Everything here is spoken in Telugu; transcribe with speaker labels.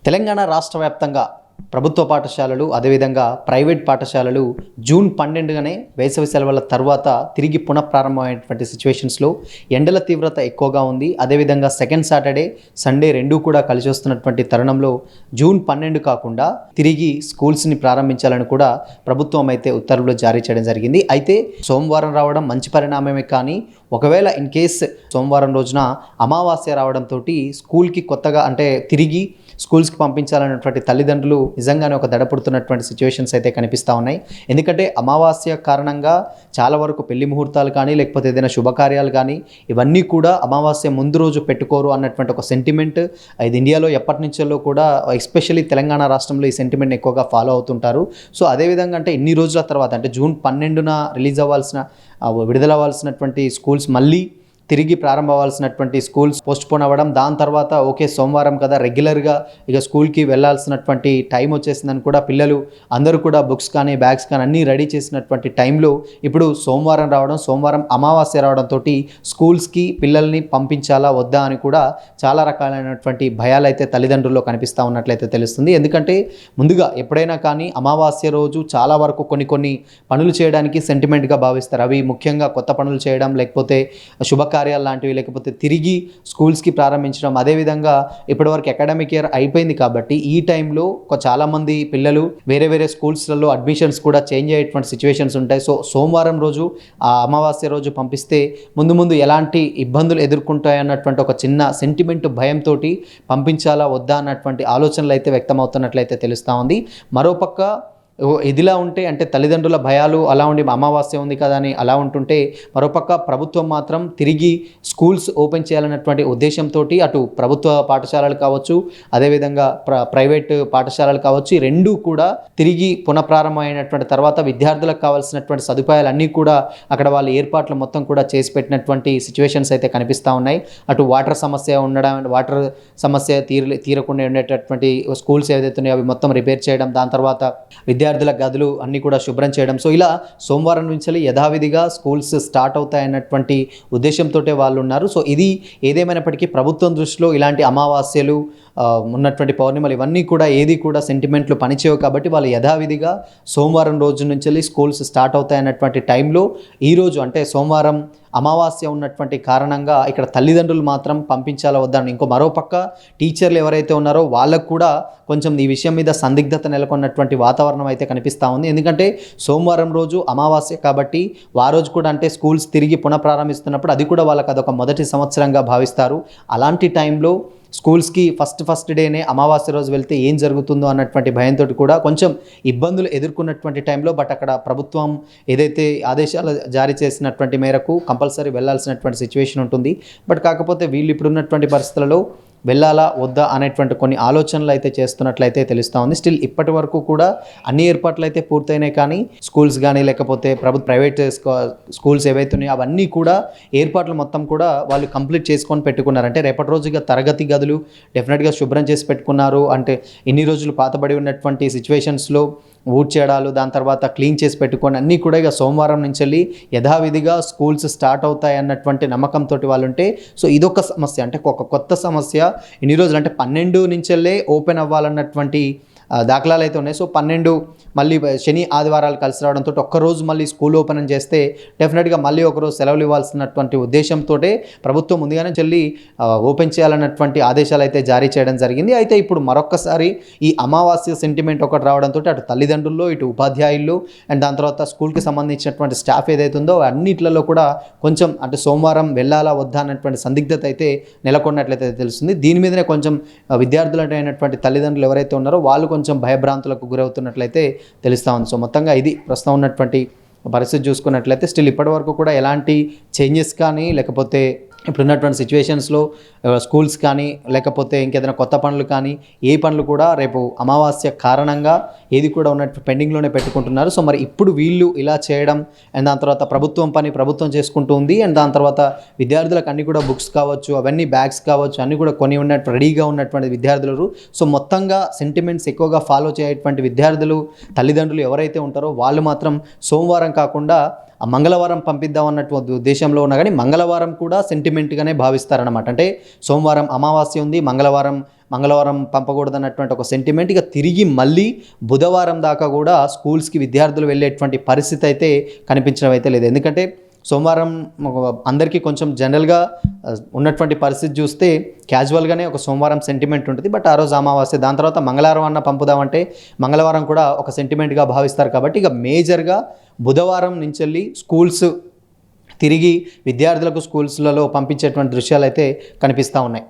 Speaker 1: తెలంగాణ రాష్ట్ర వ్యాప్తంగా ప్రభుత్వ పాఠశాలలు అదేవిధంగా ప్రైవేట్ పాఠశాలలు జూన్ 12 వేసవి సెలవుల తర్వాత తిరిగి పునఃప్రారంభమైనటువంటి సిచ్యువేషన్స్లో ఎండల తీవ్రత ఎక్కువగా ఉంది. అదేవిధంగా సెకండ్ సాటర్డే సండే రెండూ కూడా కలిసి వస్తున్నటువంటి తరుణంలో జూన్ 12 కాకుండా తిరిగి స్కూల్స్ని ప్రారంభించాలని కూడా ప్రభుత్వం అయితే ఉత్తర్వులు జారీ చేయడం జరిగింది. అయితే సోమవారం రావడం మంచి పరిణామమే, కానీ ఒకవేళ ఇన్ కేస్ సోమవారం రోజున అమావాస్య రావడంతో స్కూల్కి కొత్తగా అంటే తిరిగి స్కూల్స్కి పంపించాలన్నటువంటి తల్లిదండ్రులు నిజంగానే ఒక దడపుడుతున్నటువంటి సిచ్యువేషన్స్ అయితే కనిపిస్తూ ఉన్నాయి. ఎందుకంటే అమావాస్య కారణంగా చాలా వరకు పెళ్లి ముహూర్తాలు కానీ లేకపోతే ఏదైనా శుభకార్యాలు కానీ ఇవన్నీ కూడా అమావాస్య ముందు రోజు పెట్టుకోరు అన్నటువంటి ఒక సెంటిమెంట్ ఇది ఇండియాలో ఎప్పటి నుంచో కూడా ఎస్పెషల్లీ తెలంగాణ రాష్ట్రంలో ఈ సెంటిమెంట్ ఎక్కువగా ఫాలో అవుతుంటారు. సో అదేవిధంగా అంటే ఇన్ని రోజుల తర్వాత అంటే జూన్ 12న రిలీజ్ అవ్వాల్సిన విడుదలవ్వాల్సినటువంటి స్కూల్స్ మళ్ళీ తిరిగి ప్రారంభమవ్వాల్సినటువంటి స్కూల్స్ పోస్ట్పోన్ అవ్వడం, దాని తర్వాత ఓకే సోమవారం కదా రెగ్యులర్గా ఇక స్కూల్కి వెళ్ళాల్సినటువంటి టైం వచ్చేసిందని కూడా పిల్లలు అందరూ కూడా బుక్స్ కానీ బ్యాగ్స్ కానీ అన్నీ రెడీ చేసినటువంటి టైంలో ఇప్పుడు సోమవారం రావడం, సోమవారం అమావాస్య రావడంతో స్కూల్స్కి పిల్లల్ని పంపించాలా వద్దా అని కూడా చాలా రకాలైనటువంటి భయాలు అయితే తల్లిదండ్రుల్లో కనిపిస్తూ ఉన్నట్లయితే తెలుస్తుంది. ఎందుకంటే ముందుగా ఎప్పుడైనా కానీ అమావాస్య రోజు చాలా వరకు కొన్ని పనులు చేయడానికి సెంటిమెంట్గా భావిస్తారు. అవి ముఖ్యంగా కొత్త పనులు చేయడం, లేకపోతే శుభకార్యాలు లాంటివి, లేకపోతే తిరిగి స్కూల్స్కి ప్రారంభించడం. అదేవిధంగా ఇప్పటివరకు అకాడమిక్ ఇయర్ అయిపోయింది కాబట్టి ఈ టైంలో చాలామంది పిల్లలు వేరే స్కూల్స్లలో అడ్మిషన్స్ కూడా చేంజ్ అయ్యేటువంటి సిచ్యువేషన్స్ ఉంటాయి. సో సోమవారం రోజు ఆ అమావాస్య రోజు పంపిస్తే ముందు ఎలాంటి ఇబ్బందులు ఎదుర్కొంటాయన్నటువంటి ఒక చిన్న సెంటిమెంట్ భయంతో పంపించాలా వద్దా అన్నటువంటి ఆలోచనలు అయితే వ్యక్తమవుతున్నట్లయితే తెలుస్తూ ఉంది. మరోపక్క ఇదిలా ఉంటే అంటే తల్లిదండ్రుల భయాలు అలా ఉండి అమావాస్య ఉంది కదా అని అలా ఉంటుంటే, మరోపక్క ప్రభుత్వం మాత్రం తిరిగి స్కూల్స్ ఓపెన్ చేయాలన్నటువంటి ఉద్దేశంతో అటు ప్రభుత్వ పాఠశాలలు కావచ్చు, అదేవిధంగా ప్రైవేట్ పాఠశాలలు కావచ్చు, ఈ రెండూ కూడా తిరిగి పునఃప్రారంభమైనటువంటి తర్వాత విద్యార్థులకు కావాల్సినటువంటి సదుపాయాలన్నీ కూడా అక్కడ వాళ్ళ ఏర్పాట్లు మొత్తం కూడా చేసి పెట్టినటువంటి సిచ్యువేషన్స్ అయితే కనిపిస్తూ ఉన్నాయి. అటు వాటర్ సమస్య తీరకుండా ఉండేటటువంటి స్కూల్స్ ఏదైతే ఉన్నాయో అవి మొత్తం రిపేర్ చేయడం, దాని తర్వాత విద్యార్థుల గదులు అన్నీ కూడా శుభ్రం చేయడం. సో ఇలా సోమవారం నుంచి యథావిధిగా స్కూల్స్ స్టార్ట్ అవుతాయన్నటువంటి ఉద్దేశంతో వాళ్ళు ఉన్నారు. సో ఇది ఏదేమైనప్పటికీ ప్రభుత్వం దృష్టిలో ఇలాంటి అమావాస్యలు ఉన్నటువంటి పౌర్ణిమలు ఇవన్నీ కూడా ఏది కూడా సెంటిమెంట్లు పనిచేయవు కాబట్టి వాళ్ళు యథావిధిగా సోమవారం రోజు నుంచి స్కూల్స్ స్టార్ట్ అవుతాయన్నటువంటి టైంలో ఈరోజు అంటే సోమవారం అమావాస్య ఉన్నటువంటి కారణంగా ఇక్కడ తల్లిదండ్రులు మాత్రం పంపించాలా వద్దని, ఇంకో మరోపక్క టీచర్లు ఎవరైతే ఉన్నారో వాళ్ళకు కూడా కొంచెం ఈ విషయం మీద సందిగ్ధత నెలకొన్నటువంటి వాతావరణం అయితే కనిపిస్తూ ఉంది. ఎందుకంటే సోమవారం రోజు అమావాస్య కాబట్టి ఆ రోజు కూడా అంటే స్కూల్స్ తిరిగి పునఃప్రారంభిస్తున్నప్పుడు అది కూడా వాళ్ళకి అదొక మొదటి సంవత్సరంగా భావిస్తారు. అలాంటి టైంలో స్కూల్స్కి ఫస్ట్ డేనే అమావాస్య రోజు వెళ్తే ఏం జరుగుతుందో అన్నటువంటి భయంతో కూడా కొంచెం ఇబ్బందులు ఎదుర్కొన్నటువంటి టైంలో బట్ అక్కడ ప్రభుత్వం ఏదైతే ఆదేశాలు జారీ చేసినటువంటి మేరకు కంపల్సరీ వెళ్ళాల్సినటువంటి సిచ్యువేషన్ ఉంటుంది. బట్ కాకపోతే వీళ్ళు ఇప్పుడున్నటువంటి పరిస్థితులలో వెళ్ళాలా వద్దా అనేటువంటి కొన్ని ఆలోచనలు అయితే చేస్తున్నట్లయితే తెలుస్తూ ఉంది. స్టిల్ ఇప్పటి వరకు కూడా అన్ని ఏర్పాట్లు అయితే పూర్తయినాయి, కానీ స్కూల్స్ కానీ లేకపోతే ప్రైవేట్ స్కూల్స్ ఏవైతే ఉన్నాయో అవన్నీ కూడా ఏర్పాట్లు మొత్తం కూడా వాళ్ళు కంప్లీట్ చేసుకొని పెట్టుకున్నారు. అంటే రేపటి రోజుగా తరగతి గదులు డెఫినెట్గా శుభ్రం చేసి పెట్టుకున్నారు. అంటే ఇన్ని రోజులు పాతబడి ఉన్నటువంటి సిచ్యువేషన్స్లో ఊడ్చేయడాలు, దాని తర్వాత క్లీన్ చేసి పెట్టుకొని అన్నీ కూడా ఇక సోమవారం నుంచి వెళ్ళి యథావిధిగా స్కూల్స్ స్టార్ట్ అవుతాయి అన్నటువంటి నమ్మకంతో వాళ్ళు ఉంటే, సో ఇదొక సమస్య అంటే ఒక కొత్త సమస్య. ఇన్ని రోజులు అంటే 12 నుంచి వెళ్ళే ఓపెన్ అవ్వాలన్నటువంటి దాఖలాలు అయితే ఉన్నాయి. సో 12 మళ్ళీ శని ఆదివారాలు కలిసి రావడంతో ఒక్కరోజు మళ్ళీ స్కూల్ ఓపెన్ చేస్తే డెఫినెట్గా మళ్ళీ ఒకరోజు సెలవులు ఇవ్వాల్సినటువంటి ఉద్దేశంతో ప్రభుత్వం ముందుగానే చెల్లి ఓపెన్ చేయాలన్నటువంటి ఆదేశాలు అయితే జారీ చేయడం జరిగింది. అయితే ఇప్పుడు మరొక్కసారి ఈ అమావాస్య సెంటిమెంట్ ఒకటి రావడంతో అటు తల్లిదండ్రుల్లో ఇటు ఉపాధ్యాయులు అండ్ దాని తర్వాత స్కూల్కి సంబంధించినటువంటి స్టాఫ్ ఏదైతే ఉందో అన్నిట్లలో కూడా కొంచెం అంటే సోమవారం వెళ్ళాలా వద్దా అన్నటువంటి సందిగ్ధత అయితే నెలకొన్నట్లయితే తెలుస్తుంది. దీని మీదనే కొంచెం విద్యార్థులు అయినటువంటి తల్లిదండ్రులు ఎవరైతే ఉన్నారో వాళ్ళు కొంచెం భయభ్రాంతులకు గురవుతున్నట్లయితే తెలుస్తూ ఉంది. సో మొత్తంగా ఇది ప్రస్తుతం ఉన్నటువంటి పరిస్థితి చూసుకున్నట్లయితే స్టిల్ ఇప్పటి వరకు కూడా ఎలాంటి చేంజెస్ కానీ లేకపోతే ఇప్పుడున్నటువంటి సిచ్యువేషన్స్లో స్కూల్స్ కానీ లేకపోతే ఇంకేదైనా కొత్త పనులు కానీ ఏ పనులు కూడా రేపు అమావాస్య కారణంగా ఏది కూడా ఉన్నట్టు పెండింగ్లోనే పెట్టుకుంటున్నారు. సో మరి ఇప్పుడు వీళ్ళు ఇలా చేయడం అండ్ దాని తర్వాత ప్రభుత్వం పని ప్రభుత్వం చేసుకుంటూ ఉంది అండ్ దాని తర్వాత విద్యార్థులకు అన్నీ కూడా బుక్స్ కావచ్చు, అవన్నీ బ్యాగ్స్ కావచ్చు, అన్నీ కూడా కొని ఉన్నట్టు రెడీగా ఉన్నటువంటి విద్యార్థులు. సో మొత్తంగా సెంటిమెంట్స్ ఎక్కువగా ఫాలో చేయటువంటి విద్యార్థులు తల్లిదండ్రులు ఎవరైతే ఉంటారో వాళ్ళు మాత్రం సోమవారం కాకుండా మంగళవారం పంపిద్దాం అన్నటువంటి ఉద్దేశంలో ఉన్నా కానీ మంగళవారం కూడా సెంటిమెంట్గానే భావిస్తారనమాట. అంటే సోమవారం అమావాస్య ఉంది, మంగళవారం పంపకూడదన్నటువంటి ఒక సెంటిమెంట్. ఇక తిరిగి మళ్ళీ బుధవారం దాకా కూడా స్కూల్స్కి విద్యార్థులు వెళ్ళేటువంటి పరిస్థితి అయితే కనిపించడం అయితే లేదు. ఎందుకంటే సోమవారం అందరికీ కొంచెం జనరల్గా ఉన్నటువంటి పరిస్థితి చూస్తే క్యాజువల్గానే ఒక సోమవారం సెంటిమెంట్ ఉంటుంది. బట్ ఆ రోజు అమావాస్య, దాని తర్వాత మంగళవారం అన్న పంపుదామంటే మంగళవారం కూడా ఒక సెంటిమెంట్గా భావిస్తారు. కాబట్టి ఇక మేజర్గా బుధవారం నుంచి వెళ్ళి స్కూల్స్ తిరిగి విద్యార్థులకు స్కూల్స్లలో పంపించేటువంటి దృశ్యాలు అయితే కనిపిస్తూ ఉన్నాయి.